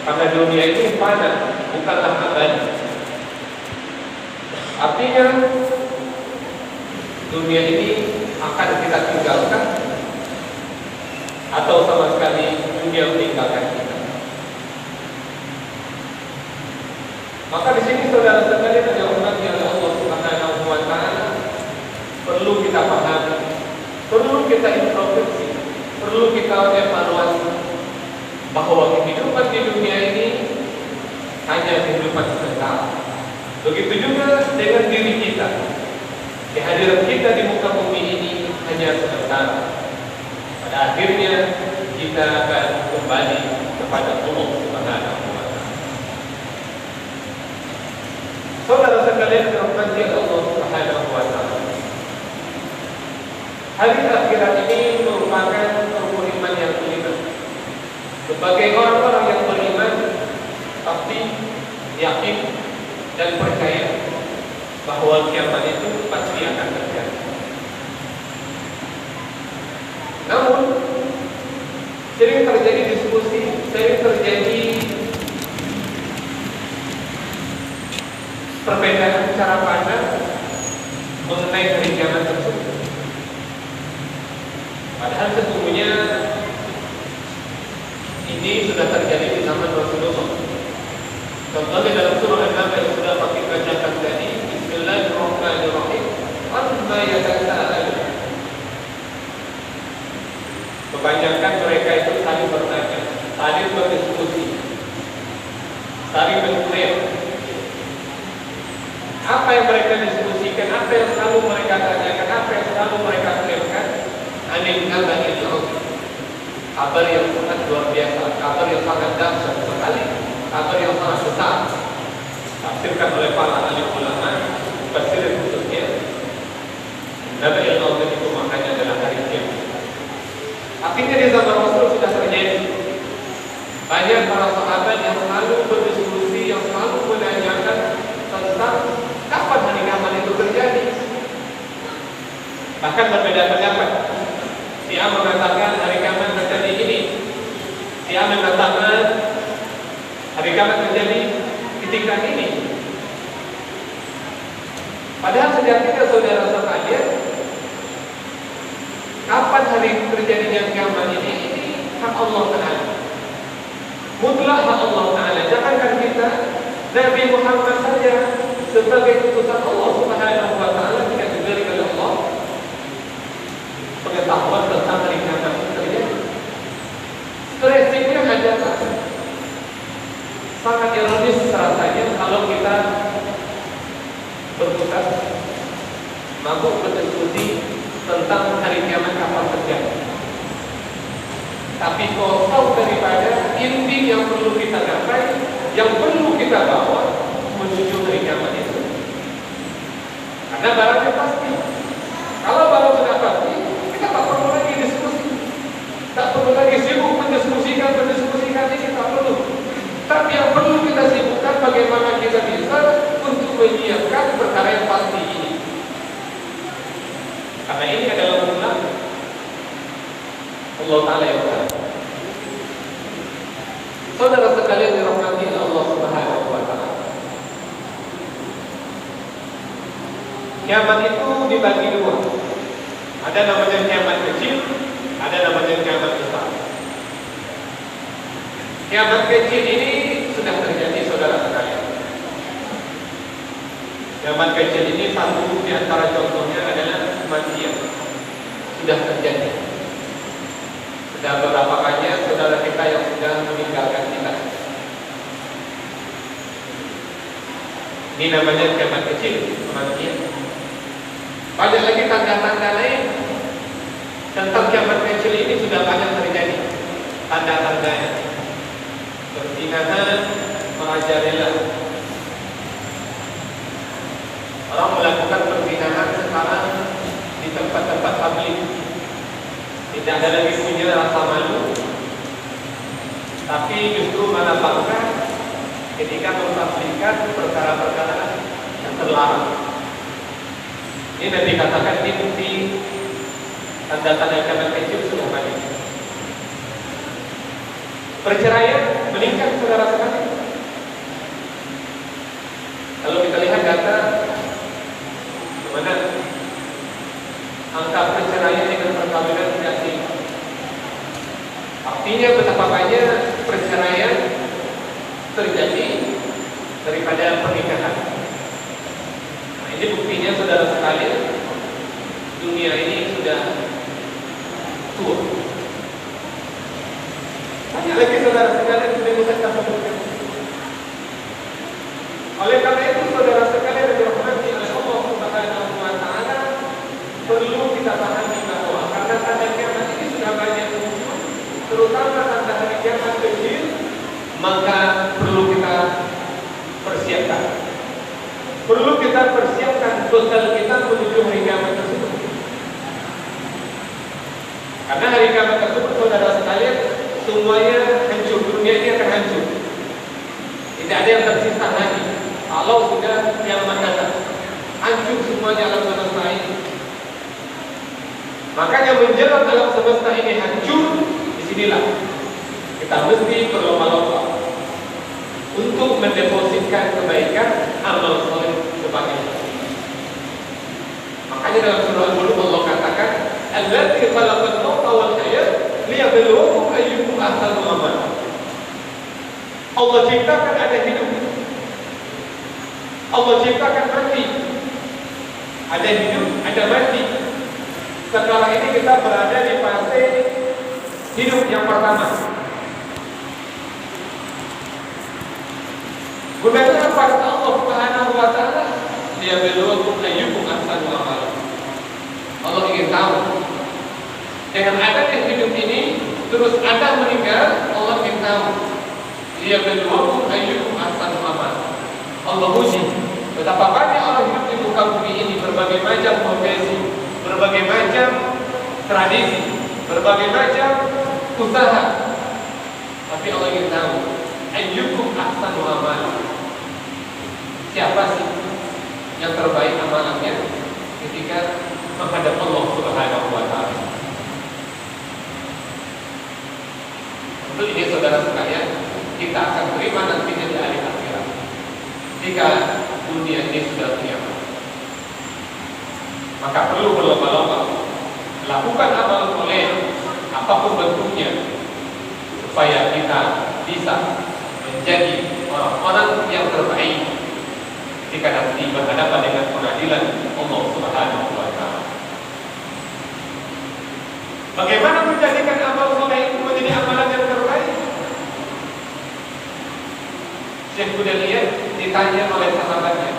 Karena dunia ini fana, bukanlah abadi. Artinya dunia ini akan kita tinggalkan atau sama sekali dunia meninggalkan kita. Maka di sini saudara sekalian ada umat yang Allah Subhanahu wa Ta'ala perlu kita pahami, perlu kita introspeksi, perlu kita evaluasi bahwa kehidupan di dunia ini hanya kehidupan sementara. Begitu juga dengan diri kita. Kehadiran kita di muka bumi ini hanya sementara. Pada akhirnya kita akan kembali kepada Allah Subhanahu wa Ta'ala. Saudara sekalian dirahmati Allah Subhanahu wa Ta'ala, hari akhirat ini merupakan iman yang kelima. Sebagai orang-orang yang beriman, pasti yakin dan percaya bahwa kiamat itu pasti akan terjadi. Namun sering terjadi diskusi, sering terjadi perbedaan cara pandang mengenai hari kiamat tersebut. Padahal sesungguhnya ini sudah terjadi di zaman Rasulullah. Contohnya dalam surah An-Naml yang sudah pakai bacakan tadi, Bismillahirrahmanirrahim, amma yatasaalun. Kebanyakan mereka itu saling bertanya, saling berdiskusi, saling mengklaim. Apa yang mereka diskusikan, apa yang selalu mereka tanyakan, apa yang selalu mereka klaimkan? Anil nabail azim. Kabar yang sangat luar biasa, kabar yang sangat dahsyat sekali, kabar yang sangat besar. Tafsirkan oleh para ahli ulama, tafsir khususnya nabail azim itu maknanya adalah hari kiamat. Akhirnya di zaman Rasul sudah terjadi. Banyak para sahabat yang selalu berdiskusi, yang selalu menanyakan tentang kapan hari kiamat itu terjadi. Bahkan berbeda pendapat. Si A mengatakan hari kiamat terjadi ini, si A mengatakan hari kiamat terjadi ketika ini. Padahal sejatinya saudara sekalian, kapan hari terjadinya kiamat ini hak Allah Ta'ala, mutlak hak Allah Ta'ala. Jangankan kita, Nabi Muhammad saja sebagai utusan Allah Subhanahu wa Ta'ala tidak diberi oleh Allah pengetahuan tentang hari kiamat itu terjadi. Resikonya adalah sangat ironis rasanya kalau kita berkutat mabuk berdiskusi tentang hari kiamat kapan terjadi. Tapi kosong daripada inti yang perlu kita gapai, yang perlu kita bawa menuju hari kiamat itu. Karena barangnya pasti. Kalau barang sudah pasti, kita tak perlu lagi diskusi, tak perlu lagi sibuk mendiskusikan ini, tak perlu. Tapi yang perlu kita sibukkan bagaimana kita bisa untuk menyiapkan perkara yang pasti ini. Karena ini adalah mutlak Allah Ta'ala yang tahu. Saudara sekalian dirahmati Allah Subhanahu wa Ta'ala, kiamat itu dibagi dua. Ada namanya kiamat kecil, ada namanya kiamat besar. Kiamat kecil ini sudah terjadi saudara sekalian. Kiamat kecil ini satu di antara contohnya adalah kematian. Sudah terjadi. Sudah beberapa banyak saudara kita yang sudah meninggalkan kita. Ini namanya kiamat kecil, kematian. Banyak lagi tanda-tanda lain tentang kiamat kecil ini sudah banyak terjadi. Tanda-tandanya perzinahan merajalela. Orang melakukan perzinahan sekarang di tempat-tempat publik. Tidak ada lagi punya rasa malu, tapi justru malah bangga ketika memperhatikan perkara-perkara yang terlarang. Ini yang dikatakan inti tanda-tanda kiamat kecil sudah banyak. Perceraian meningkat saudara sekalian. Kalau kita lihat data mana angka perceraian dengan perkawinan tidak tinggi. Artinya betapa banyak perceraian terjadi daripada pernikahan. Nah, ini buktinya saudara sekalian, dunia ini sudah tua. Banyak lagi saudara sekalian sudah kita sebutkan. Oleh karena itu saudara sekalian yang dirahmati oleh Allah Subhanahu wa taala, perlu kita pahami bahwa karena tanda kiamat ini sudah banyak muncul, terutama tanda hari kiamat kecil, maka perlu kita persiapkan. Perlu kita persiapkan bekal kita menuju hari kiamat tersebut. Karena hari kiamat tersebut saudara sekalian semuanya hancur, dunia ini akan hancur. Tidak ada yang tersisa lagi. Allah sudah yang datang, hancur semuanya alam semesta ini. Makanya menjelang alam semesta ini hancur, disinilah kita mesti berlomba-lomba untuk mendepositkan kebaikan amal soleh sebagai. Makanya dalam surah Al-Mulk Allah katakan, "Alladzi khalaqal mauta wal hayat liyabluwakum ayyukum ahsanu amala." Allah ciptakan ada hidup, Allah ciptakan mati. Ada hidup, ada mati. Sekarang ini kita berada di fase hidup yang pertama. Gunanya apa? Allah Subhanahu wa taala liyabluwakum ayyukum ahsanu amala. Allah ingin tahu dengan adanya hidup ini terus ada meninggal, Allah ingin tahu liyabluwakum ayyukum ahsanu amala. Allah uji betapa banyak orang hidup di muka bumi ini, berbagai macam profesi, berbagai macam tradisi, berbagai macam usaha. Tapi Allah ingin tahu ayyukum ahsanu amala. Siapa sih yang terbaik amalannya ketika menghadap Allah Subhanahu wa taala? Untuk ini saudara sekalian, kita akan terima nantinya di hari akhirat. Jika dunia ini sudah kiamat, maka perlu berlomba-lomba lakukan amal soleh apapun bentuknya, supaya kita bisa menjadi orang-orang yang terbaik ketika nanti berhadapan dengan pengadilan Allah Subhanahu wa taala. Bagaimana menjadikan amal soleh itu menjadi amalan yang terbaik? Syekh Budailiyah ditanya oleh sahabatnya,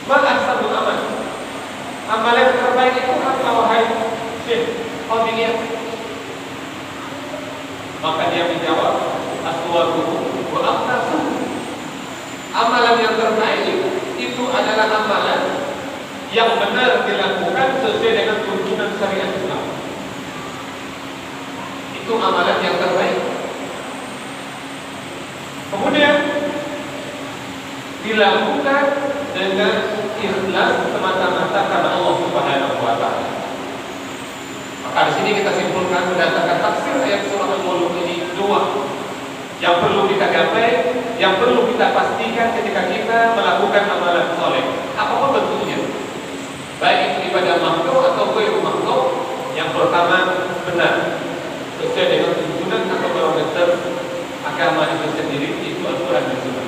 "Ma ahsanul amal?" Amalan yang terbaik itu apa wahai Syekh Budailiyah? Maka dia menjawab, "Aswaquhu wa aqnasuhu." Amalan yang terbaik itu adalah amalan yang benar dilakukan sesuai dengan tuntunan syariat Islam. Itu amalan yang terbaik. Kemudian dilakukan dengan ikhlas semata-mata karena Allah Subhanahu wa taala. Maka di sini kita simpulkan berdasarkan tafsir ayat surah Al-Mulk ini dua yang perlu kita gapai, yang perlu kita pastikan ketika kita melakukan amalan soleh, apapun bentuknya, baik itu ibadah makhluk atau ghairu makhluk. Yang pertama benar sesuai dengan tuntunan atau barometer agama itu sendiri, itu Al-Quran dan Sunnah.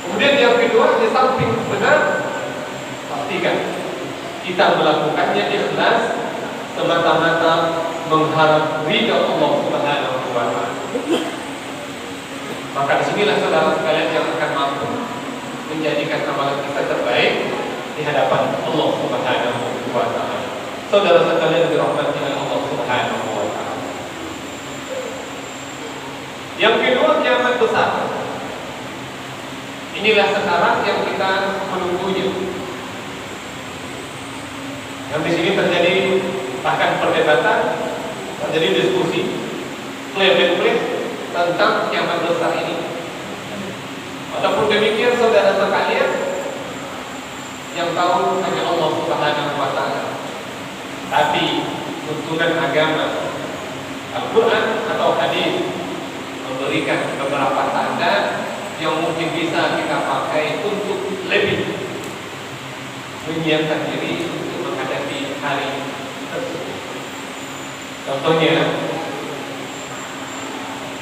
Kemudian yang kedua, di samping benar, pastikan kita melakukannya ikhlas semata-mata mengharap ridha Allah Subhanahu wa taala. Maka disinilah saudara sekalian yang akan mampu menjadikan amalan kita terbaik di hadapan Allah Subhanahu wa taala. Saudara sekalian dirahmati oleh Allah Subhanahu wa taala. Yang kedua, kiamat besar. Inilah sekarang yang kita menunggunya. Yang di sini terjadi bahkan perdebatan, terjadi diskusi, klaim-klaim tentang kiamat besar ini. Walaupun demikian saudara sekalian, yang tahu hanya Allah Subhanahu wa taala. Tapi tuntunan agama Al-Quran atau hadis memberikan beberapa tanda yang mungkin bisa kita pakai untuk lebih menyiapkan diri untuk menghadapi hari tersebut. Contohnya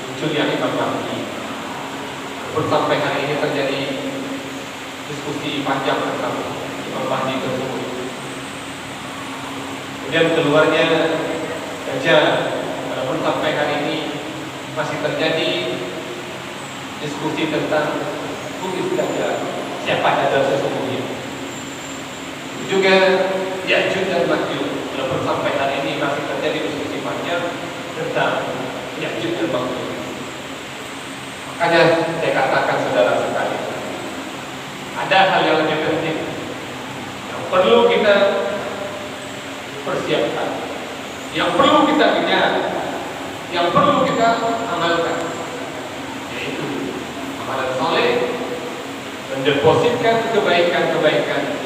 munculnya Imam Mahdi. Sampai hari ini terjadi diskusi panjang tentang Imam Mahdi tersebut. Kemudian keluarnya Dajjal. Walaupun sampai hari ini masih terjadi diskusi tentang who Dajjal, siapa Dajjal sesungguhnya. Juga Ya'juj dan Ma'juj. Walaupun sampai hari ini masih terjadi diskusi panjang tentang Ya'juj dan Ma'juj. Makanya saya katakan saudara sekalian, ada hal yang lebih penting yang perlu kita persiapkan, yang perlu kita kejar, yang perlu kita amalkan, yaitu amalan soleh, mendepositkan kebaikan-kebaikan